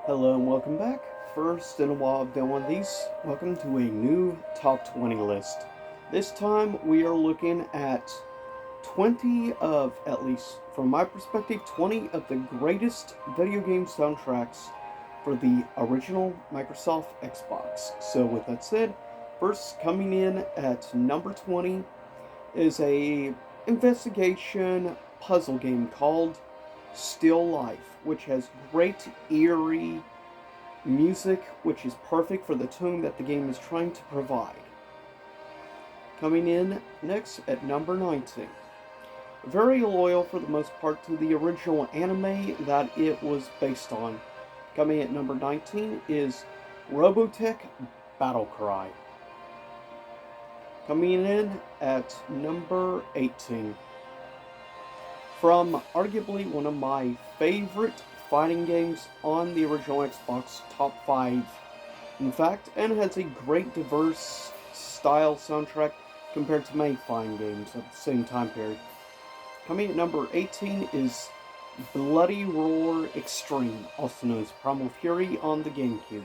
Hello and welcome back. First in a while I've done one of these. Welcome to a new top 20 list. This time we are looking at 20 of, at least from my perspective, 20 of the greatest video game soundtracks for the original Microsoft Xbox. So with that said, first coming in at number 20 is a investigation puzzle game called Still Life, which has great eerie music, which is perfect for the tone that the game is trying to provide. Coming in next at number 19. Very loyal for the most part to the original anime that it was based on. Coming at number 19 is Robotech Battle Cry. Coming in at number 18. From arguably one of my favorite fighting games on the original Xbox, top 5 in fact, and has a great diverse style soundtrack compared to many fighting games at the same time period. Coming at number 18 is Bloody Roar Extreme, also known as Primal Fury on the GameCube.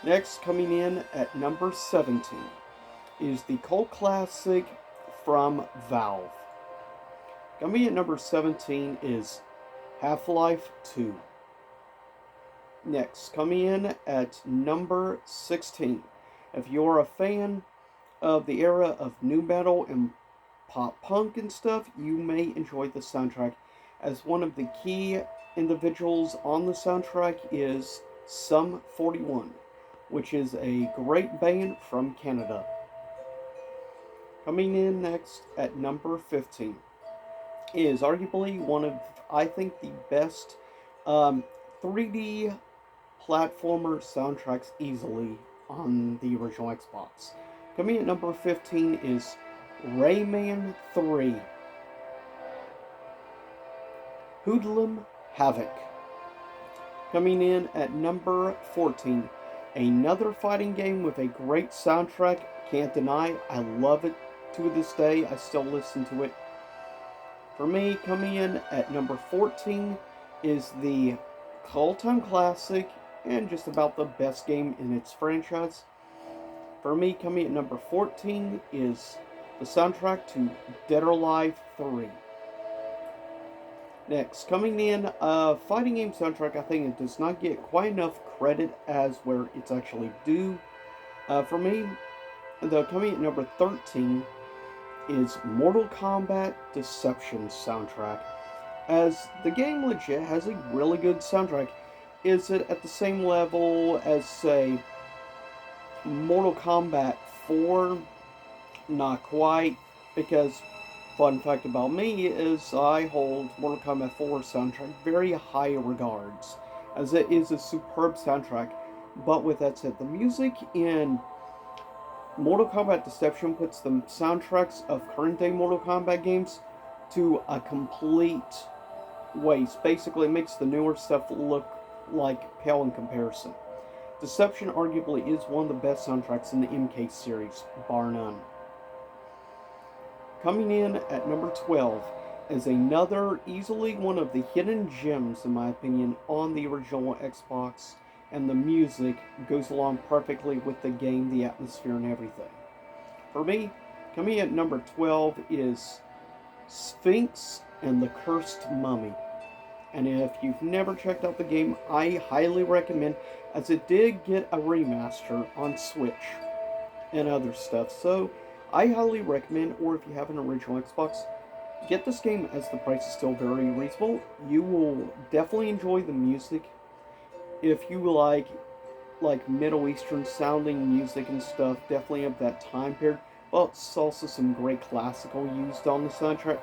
Next, coming in at number 17 is the cult classic from Valve. Coming at number 17 is Half-Life 2. Next, coming in at number 16. If you're a fan of the era of nu metal and pop punk and stuff, you may enjoy the soundtrack, as one of the key individuals on the soundtrack is Sum 41, which is a great band from Canada. Coming in next at number 15 is arguably one of, I think, the best 3D platformer soundtracks easily on the original Xbox. Coming at number 15 is Rayman 3. Hoodlum Havoc. Coming in at number 14, another fighting game with a great soundtrack. Can't deny, I love it to this day. I still listen to it. For me, coming in at number 14 is the all-time classic and just about the best game in its franchise. For me, coming at number 14 is the soundtrack to Dead or Alive 3. Next, coming in, fighting game soundtrack, I think it does not get quite enough credit as where it's actually due. For me, coming at number 13 is Mortal Kombat Deception soundtrack. As the game legit has a really good soundtrack, is it at the same level as, say, Mortal Kombat 4? Not quite, because fun fact about me is I hold Mortal Kombat 4 soundtrack very high regards, as it is a superb soundtrack. But with that said, the music in Mortal Kombat Deception puts the soundtracks of current-day Mortal Kombat games to a complete waste. Basically, it makes the newer stuff look like pale in comparison. Deception arguably is one of the best soundtracks in the MK series, bar none. Coming in at number 12 is another easily one of the hidden gems, in my opinion, on the original Xbox, and the music goes along perfectly with the game, the atmosphere, and everything. For me, coming at number 12 is Sphinx and the Cursed Mummy. And if you've never checked out the game, I highly recommend, as it did get a remaster on Switch and other stuff. So I highly recommend, or if you have an original Xbox, get this game, as the price is still very reasonable. You will definitely enjoy the music. If you like Middle Eastern sounding music and stuff, definitely of that time period. Well, it's also some great classical used on the soundtrack.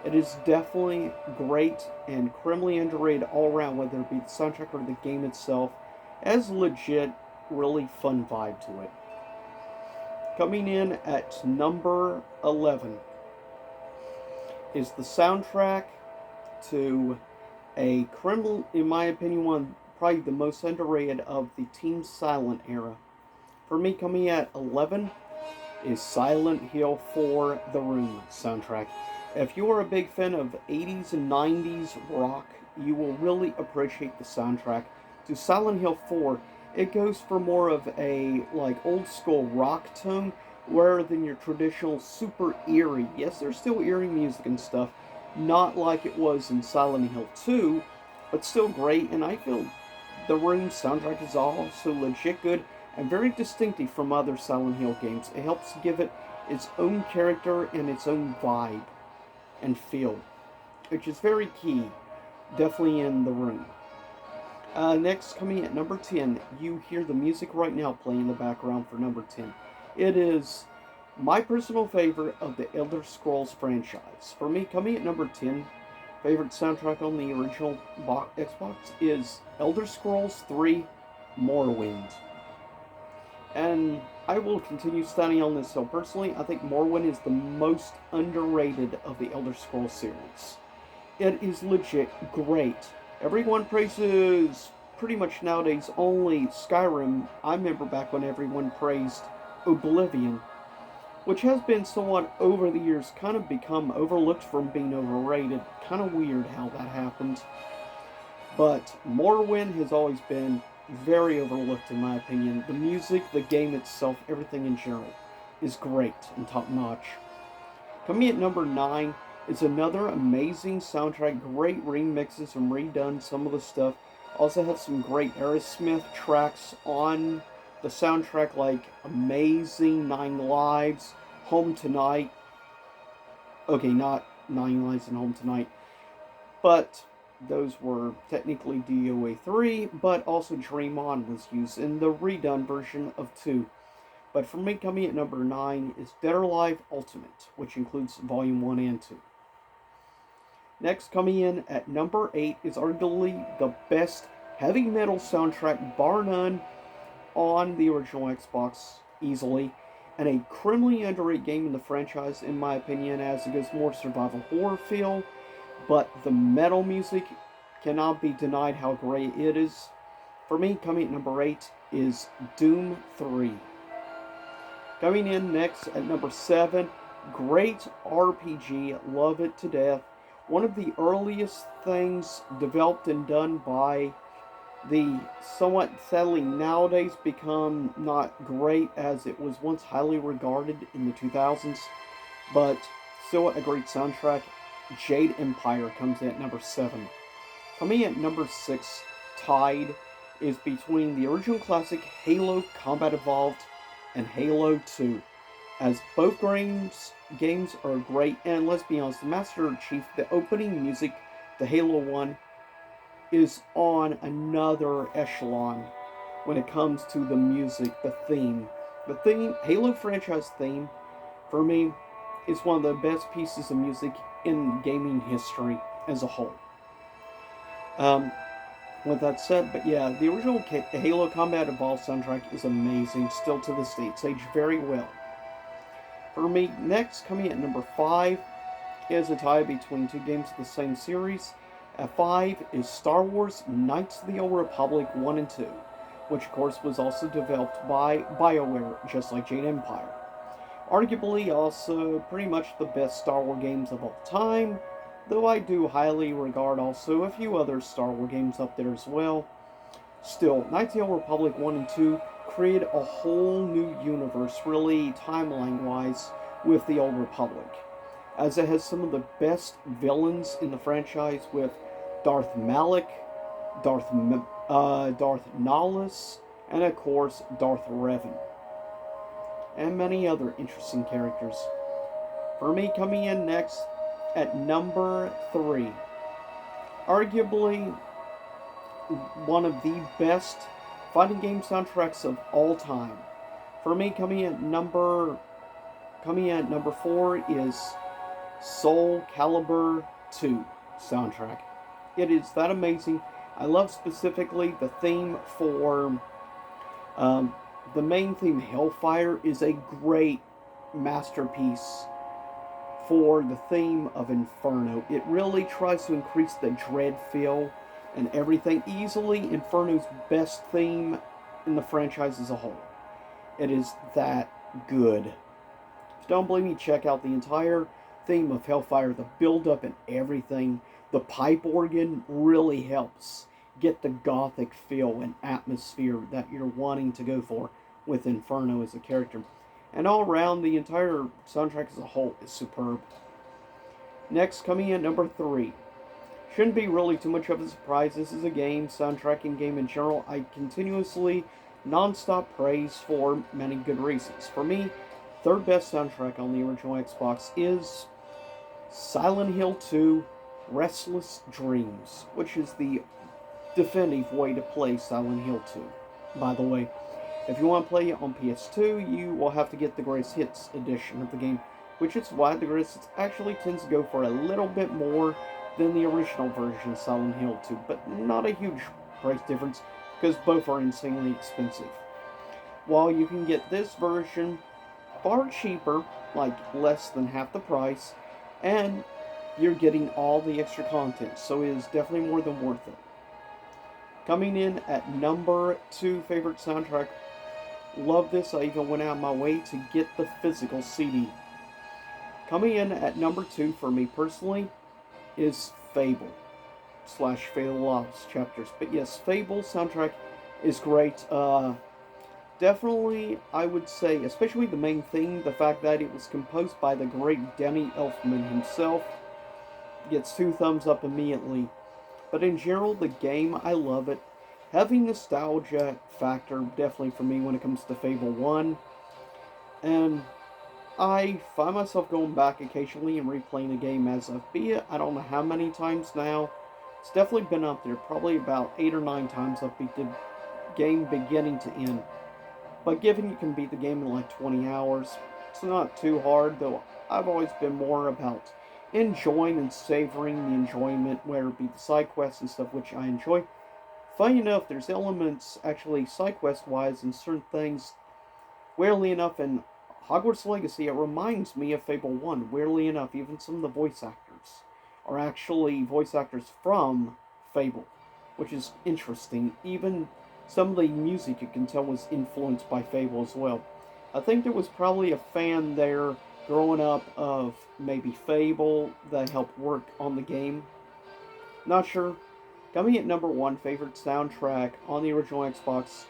It is definitely great and criminally underrated all around, whether it be the soundtrack or the game itself. It has a legit, really fun vibe to it. Coming in at number 11 is the soundtrack to a criminal, in my opinion, one probably the most underrated of the Team Silent era. For me, coming at 11 is Silent Hill 4 The Room soundtrack. If you are a big fan of 80s and 90s rock you will really appreciate the soundtrack. To Silent Hill 4, it goes for more of a like old school rock tone rather than your traditional super eerie. Yes, there's still eerie music and stuff, not like it was in Silent Hill 2, but still great. And I feel the Room soundtrack is also legit good and very distinctive from other Silent Hill games. It helps give it its own character and its own vibe and feel, which is very key, definitely in The Room. Next, coming at number 10, you hear the music right now playing in the background for number 10. It is my personal favorite of the Elder Scrolls franchise. For me, coming at number 10, favorite soundtrack on the original Xbox is Elder Scrolls 3 Morrowind. And I will continue standing on this hill. Personally, I think Morrowind is the most underrated of the Elder Scrolls series. It is legit great. Everyone praises pretty much nowadays only Skyrim. I remember back when everyone praised Oblivion, which has been somewhat over the years kind of become overlooked from being overrated. Kind of weird how that happened. But Morrowind has always been very overlooked in my opinion. The music, the game itself, everything in general is great and top notch. Coming at number 9 is another amazing soundtrack, great remixes and redone some of the stuff. Also have some great Aerosmith tracks on the soundtrack like Amazing, Nine Lives, Home Tonight. Okay, not Nine Lives and Home Tonight, but those were technically DOA 3, but also Dream On was used in the redone version of 2. But for me, coming at number 9 is Dead or Alive Ultimate, which includes Volume 1 and 2. Next, coming in at number 8 is arguably the best heavy metal soundtrack, bar none, on the original Xbox, easily, and a criminally underrated game in the franchise, in my opinion, as it gives more survival horror feel. But the metal music cannot be denied how great it is. For me, coming at number 8 is Doom 3. Coming in next at number 7, great RPG, love it to death. One of the earliest things developed and done by the somewhat sadly nowadays become not great as it was once highly regarded in the 2000s, but still a great soundtrack. Jade Empire comes in at number 7. Coming at number 6, tied, is between the original classic Halo Combat Evolved and Halo 2. As both games are great, and let's be honest, the Master Chief, the opening music, the Halo 1, is on another echelon when it comes to the music, the theme. The theme, Halo franchise theme, for me, is one of the best pieces of music in gaming history as a whole. With that said, but yeah, the original Halo Combat Evolved soundtrack is amazing, still to this day. It's aged very well. For me, next, coming at number 5, is a tie between two games of the same series. At 5 is Star Wars Knights of the Old Republic 1 and 2, which of course was also developed by BioWare, just like Jade Empire. Arguably also pretty much the best Star Wars games of all time, though I do highly regard also a few other Star Wars games up there as well. Still, Knights of the Old Republic 1 and 2 created a whole new universe, really timeline-wise, with the Old Republic, as it has some of the best villains in the franchise with Darth Malak, Darth Nihilus, and of course Darth Revan, and many other interesting characters. For me, coming in next at number 3, arguably one of the best fighting game soundtracks of all time. For me, coming at number 4 is Soul Calibur 2 soundtrack. It is that amazing. I love specifically the theme for the main theme, Hellfire, is a great masterpiece for the theme of Inferno. It really tries to increase the dread feel and everything. Easily Inferno's best theme in the franchise as a whole. It is that good. If you don't believe me, check out the entire theme of Hellfire, the build-up and everything The pipe organ really helps get the gothic feel and atmosphere that you're wanting to go for with Inferno as a character. And all around, the entire soundtrack as a whole is superb. Next, coming in at number 3. Shouldn't be really too much of a surprise. This is a game, soundtrack and game in general, I continuously, non-stop praise for many good reasons. For me, third best soundtrack on the original Xbox is Silent Hill 2 Restless Dreams, which is the definitive way to play Silent Hill 2. By the way, if you want to play it on PS2, you will have to get the Greatest Hits edition of the game, which is why the Greatest Hits actually tends to go for a little bit more than the original version of Silent Hill 2, but not a huge price difference because both are insanely expensive. While you can get this version far cheaper, like less than half the price, and you're getting all the extra content, so it is definitely more than worth it. Coming in at number 2 favorite soundtrack, love this, I even went out of my way to get the physical CD. Coming in at number 2 for me personally is Fable / Fable Lost Chapters. But yes, Fable soundtrack is great. Definitely, I would say, especially the main theme, the fact that it was composed by the great Danny Elfman himself, gets 2 thumbs up immediately. But in general, the game, I love it. Heavy nostalgia factor, definitely for me when it comes to Fable 1. And I find myself going back occasionally and replaying the game as of, be it, I don't know how many times now. It's definitely been up there, probably about 8 or 9 times I've beat the game beginning to end. But given you can beat the game in like 20 hours, it's not too hard, though I've always been more about enjoying and savoring the enjoyment, whether it be the side quests and stuff, which I enjoy. Funny enough, there's elements, actually, side quest-wise, and certain things, weirdly enough, in Hogwarts Legacy, it reminds me of Fable 1. Weirdly enough, even some of the voice actors are actually voice actors from Fable, which is interesting. Even some of the music you can tell was influenced by Fable as well. I think there was probably a fan there growing up of maybe Fable that helped work on the game. Not sure. Coming at number 1 favorite soundtrack on the original Xbox.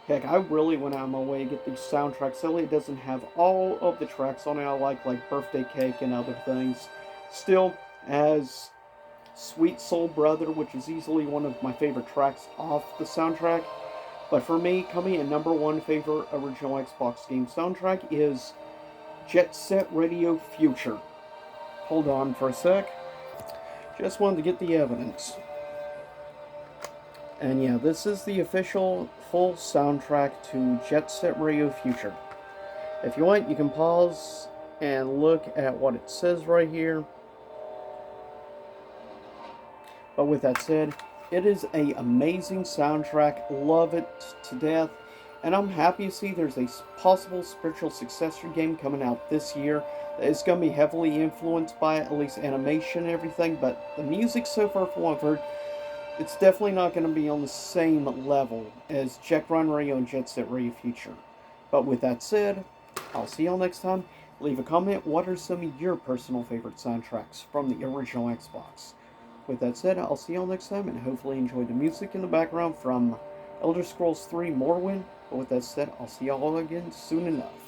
Heck, I really went out of my way to get these soundtracks. Sadly, it doesn't have all of the tracks on it I like Birthday Cake and other things. Still, as Sweet Soul Brother, which is easily one of my favorite tracks off the soundtrack. But for me, coming in number 1 favorite original Xbox game soundtrack is Jet Set Radio Future. Hold on for a sec. Just wanted to get the evidence. And yeah, this is the official full soundtrack to Jet Set Radio Future. If you want, you can pause and look at what it says right here. But with that said, it is an amazing soundtrack. Love it to death. And I'm happy to see there's a possible spiritual successor game coming out this year. It's going to be heavily influenced by at least animation and everything. But the music so far, from what I've heard, it's definitely not going to be on the same level as Jet Run Radio and Jet Set Radio Future. But with that said, I'll see y'all next time. Leave a comment. What are some of your personal favorite soundtracks from the original Xbox? With that said, I'll see y'all next time, and hopefully enjoy the music in the background from Elder Scrolls 3 Morrowind. But with that said, I'll see y'all again soon enough.